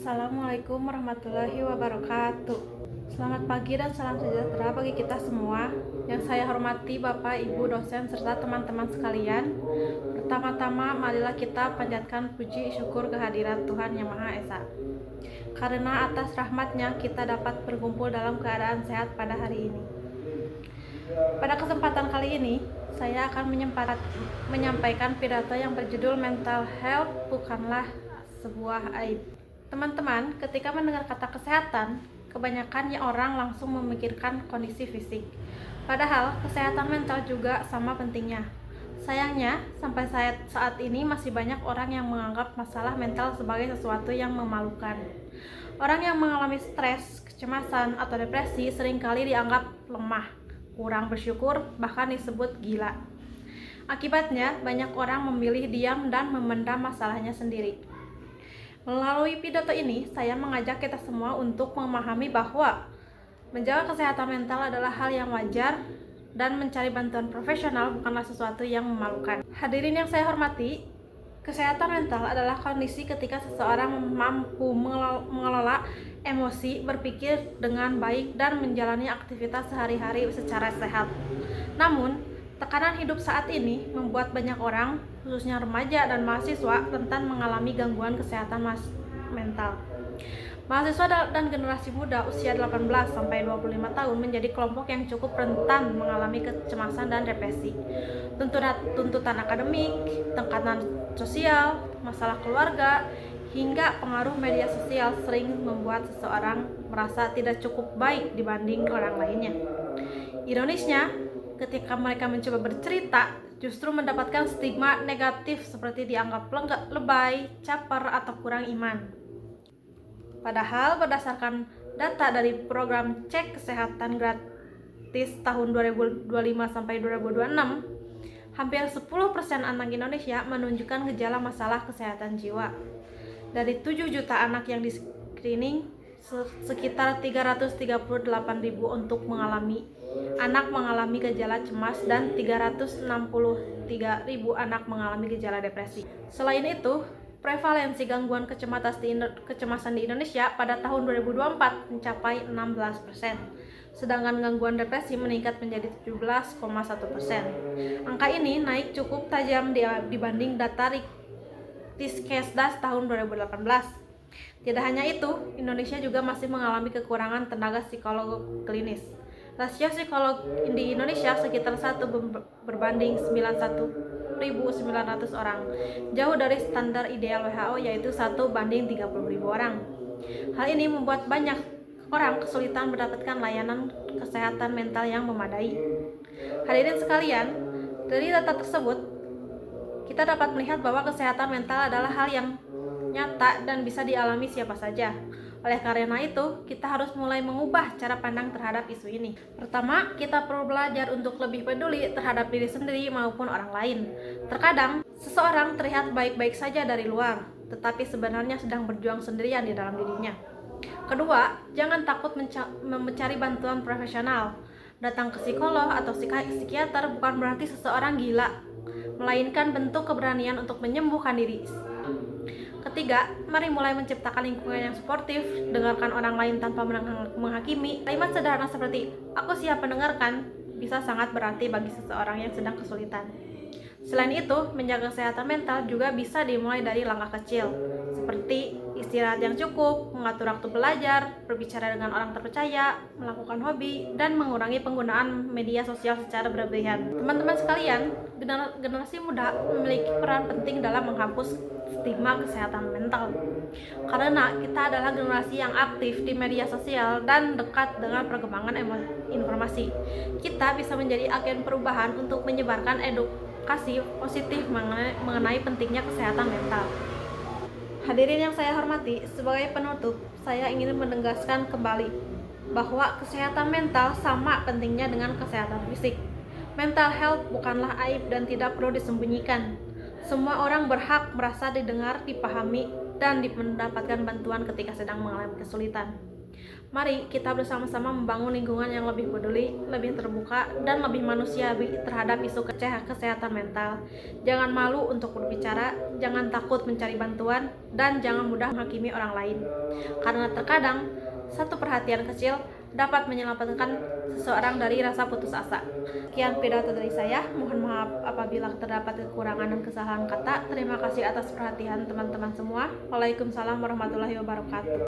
Assalamualaikum warahmatullahi wabarakatuh. Selamat pagi dan salam sejahtera bagi kita semua. Yang saya hormati Bapak, Ibu, dosen, serta teman-teman sekalian. Pertama-tama, marilah kita panjatkan puji syukur kehadirat Tuhan Yang Maha Esa. Karena atas rahmat-Nya kita dapat berkumpul dalam keadaan sehat pada hari ini. Pada kesempatan kali ini, saya akan menyampaikan pidato yang berjudul Mental Health Bukanlah Sebuah Aib. Teman-teman, ketika mendengar kata kesehatan, kebanyakan orang langsung memikirkan kondisi fisik. Padahal, kesehatan mental juga sama pentingnya. Sayangnya, sampai saat ini masih banyak orang yang menganggap masalah mental sebagai sesuatu yang memalukan. Orang yang mengalami stres, kecemasan, atau depresi seringkali dianggap lemah, kurang bersyukur, bahkan disebut gila. Akibatnya, banyak orang memilih diam dan memendam masalahnya sendiri. Melalui pidato ini, saya mengajak kita semua untuk memahami bahwa menjaga kesehatan mental adalah hal yang wajar dan mencari bantuan profesional bukanlah sesuatu yang memalukan. Hadirin yang saya hormati, kesehatan mental adalah kondisi ketika seseorang mampu mengelola emosi, berpikir dengan baik, dan menjalani aktivitas sehari-hari secara sehat. Namun, tekanan hidup saat ini membuat banyak orang, khususnya remaja dan mahasiswa, rentan mengalami gangguan kesehatan mental. Mahasiswa dan generasi muda usia 18-25 tahun menjadi kelompok yang cukup rentan mengalami kecemasan dan depresi. Tuntutan akademik, tekanan sosial, masalah keluarga, hingga pengaruh media sosial sering membuat seseorang merasa tidak cukup baik dibanding orang lainnya. Ironisnya, ketika mereka mencoba bercerita, justru mendapatkan stigma negatif seperti dianggap lebay, caper, atau kurang iman. Padahal berdasarkan data dari program cek kesehatan gratis tahun 2025-2026, hampir 10% anak Indonesia menunjukkan gejala masalah kesehatan jiwa. Dari 7 juta anak yang di screening, sekitar 338.000 untuk mengalami gejala cemas dan 363.000 anak mengalami gejala depresi. Selain itu, prevalensi gangguan kecemasan di Indonesia pada tahun 2024 mencapai 16%, sedangkan gangguan depresi meningkat menjadi 17,1%. Angka ini naik cukup tajam dibanding data Riskesdas tahun 2018. Tidak hanya itu, Indonesia juga masih mengalami kekurangan tenaga psikolog klinis. Rasio psikolog di Indonesia sekitar 1 berbanding 91.900 orang, jauh dari standar ideal WHO yaitu 1 banding 30.000 orang. Hal ini membuat banyak orang kesulitan mendapatkan layanan kesehatan mental yang memadai. Hadirin sekalian, dari data tersebut, kita dapat melihat bahwa kesehatan mental adalah hal yang nyata dan bisa dialami siapa saja. Oleh karena itu, kita harus mulai mengubah cara pandang terhadap isu ini. Pertama, kita perlu belajar untuk lebih peduli terhadap diri sendiri maupun orang lain. Terkadang, seseorang terlihat baik-baik saja dari luar, tetapi sebenarnya sedang berjuang sendirian di dalam dirinya. Kedua, jangan takut mencari bantuan profesional. Datang ke psikolog atau psikiater bukan berarti seseorang gila, melainkan bentuk keberanian untuk menyembuhkan diri. Ketiga, mari mulai menciptakan lingkungan yang suportif, dengarkan orang lain tanpa menghakimi. Kalimat sederhana seperti, aku siap mendengarkan, bisa sangat berarti bagi seseorang yang sedang kesulitan. Selain itu, menjaga kesehatan mental juga bisa dimulai dari langkah kecil, seperti istirahat yang cukup, mengatur waktu belajar, berbicara dengan orang terpercaya, melakukan hobi, dan mengurangi penggunaan media sosial secara berlebihan. Teman-teman sekalian, generasi muda memiliki peran penting dalam menghapus stigma kesehatan mental. Karena kita adalah generasi yang aktif di media sosial dan dekat dengan perkembangan informasi, kita bisa menjadi agen perubahan untuk menyebarkan edukasi positif mengenai pentingnya kesehatan mental. Hadirin yang saya hormati, sebagai penutup, saya ingin menegaskan kembali bahwa kesehatan mental sama pentingnya dengan kesehatan fisik. Mental health bukanlah aib dan tidak perlu disembunyikan. Semua orang berhak merasa didengar, dipahami, dan mendapatkan bantuan ketika sedang mengalami kesulitan. Mari kita bersama-sama membangun lingkungan yang lebih peduli, lebih terbuka, dan lebih manusiawi terhadap isu kesehatan mental. Jangan malu untuk berbicara, jangan takut mencari bantuan, dan jangan mudah menghakimi orang lain. Karena terkadang, satu perhatian kecil dapat menyelamatkan seseorang dari rasa putus asa. Sekian pidato dari saya, mohon maaf apabila terdapat kekurangan dan kesalahan kata. Terima kasih atas perhatian teman-teman semua. Waalaikumsalam warahmatullahi wabarakatuh.